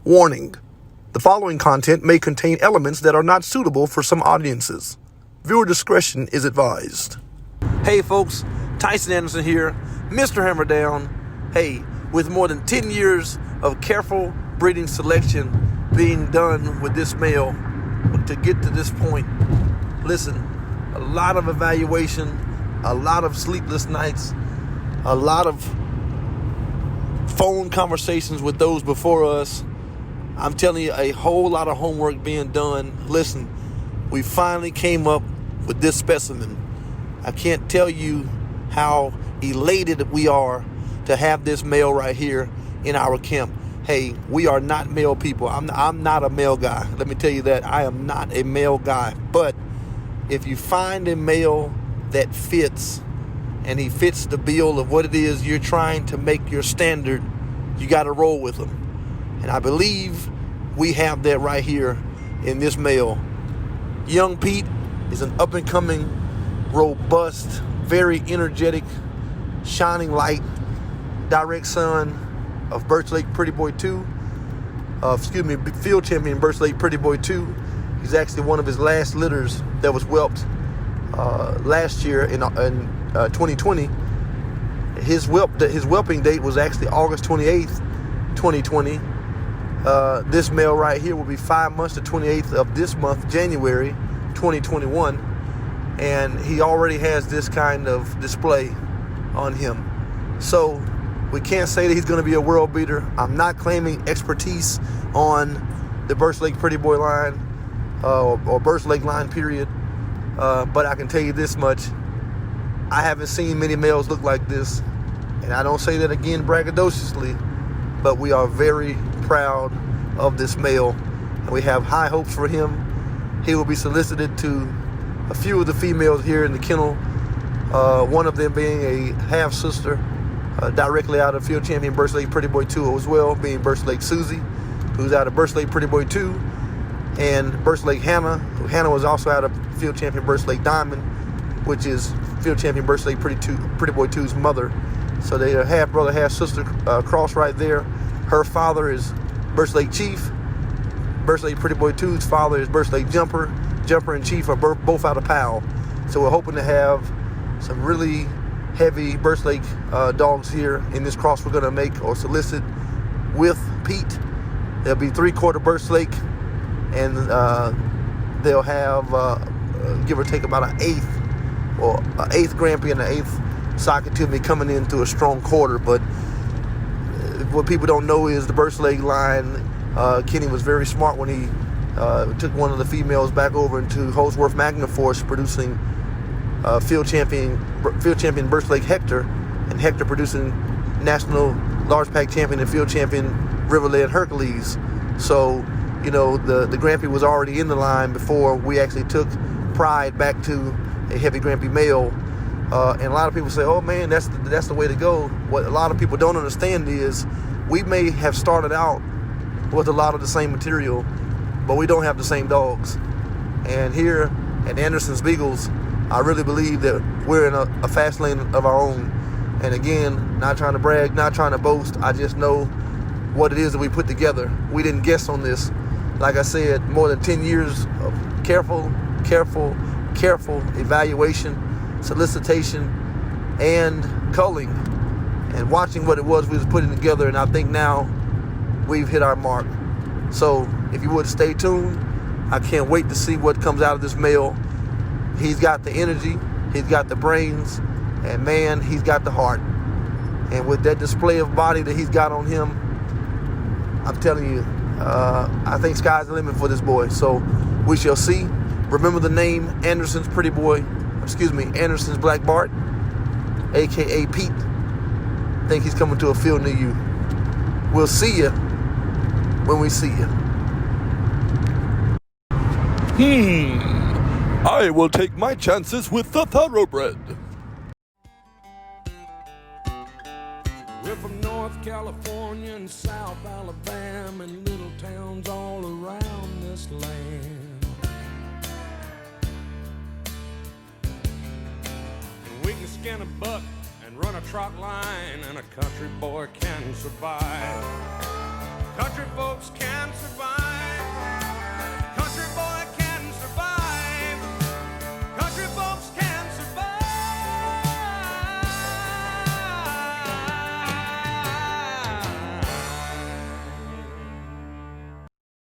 Warning: the following content may contain elements that are not suitable for some audiences. Viewer discretion is advised. Hey folks, Tyson Anderson here, Mr. Hammer Down. Hey, with more than 10 years of careful breeding selection being done with this male to get to this point, listen, a lot of evaluation, a lot of sleepless nights, a lot of phone conversations with those before us. I'm telling you, a whole lot of homework being done. Listen, we finally came up with this specimen. I can't tell you how elated we are to have this male right here in our camp. Hey, we are not male people. I'm not a male guy. Let me tell you that. I am not a male guy. But if you find a male that fits, and he fits the bill of what it is you're trying to make your standard, you got to roll with him. And I believe we have that right here in this male. Young Pete is an up-and-coming, robust, very energetic, shining light, direct son of Birch Lake Pretty Boy 2. Field champion Birch Lake Pretty Boy 2. He's actually one of his last litters that was whelped last year in 2020. His whelping date was actually August 28th, 2020. This male right here will be 5 months to 28th of this month, January 2021. And he already has this kind of display on him. So we can't say that he's going to be a world beater. I'm not claiming expertise on the Birch Lake Pretty Boy line or Birch Lake line, period. But I can tell you this much. I haven't seen many males look like this. And I don't say that again braggadociously, but we are very proud of this male. And we have high hopes for him. He will be solicited to a few of the females here in the kennel. One of them being a half-sister directly out of field champion Birch Lake Pretty Boy 2 as well, being Birch Lake Susie, who's out of Birch Lake Pretty Boy 2, and Birch Lake Hannah, who Hannah was also out of field champion Birch Lake Diamond, which is field champion Birch Lake Pretty Boy 2's mother. So they are half-brother, half-sister cross right there. Her father is Birch Lake Chief. Birch Lake Pretty Boy 2's father is Birch Lake Jumper. Jumper and Chief are both out of Powell. So we're hoping to have some really heavy Birch Lake dogs here in this cross we're going to make or solicit with Pete. There'll be 3/4 Birch Lake, and they'll have give or take about an eighth Grampy and an eighth socket to me coming into a strong quarter. But what people don't know is the Birch Lake line, Kenny was very smart when he took one of the females back over into Holsworth Magnaforce, producing field champion Birch Lake Hector, and Hector producing national large pack champion and field champion Riverlead Hercules. So, you know, the Grampy was already in the line before we actually took Pride back to a heavy Grampy male. And a lot of people say, oh man, that's the way to go. What a lot of people don't understand is we may have started out with a lot of the same material, but we don't have the same dogs. And here at Anderson's Beagles, I really believe that we're in a fast lane of our own. And again, not trying to brag, not trying to boast. I just know what it is that we put together. We didn't guess on this. Like I said, more than 10 years of careful evaluation, solicitation, and culling, and watching what it was we was putting together. And I think now we've hit our mark. So if you would stay tuned, I can't wait to see what comes out of this male. He's got the energy, he's got the brains, and man, he's got the heart. And with that display of body that he's got on him, I'm telling you, I think sky's the limit for this boy. So we shall see. Remember the name Anderson's Black Bart, aka Pete. I think he's coming to a field near you. We'll see you when we see you. I will take my chances with the thoroughbred. We're from North California and South Alabama and little towns all around this land. And we can skin a buck and run a trot line, and a country boy can survive. Country folks can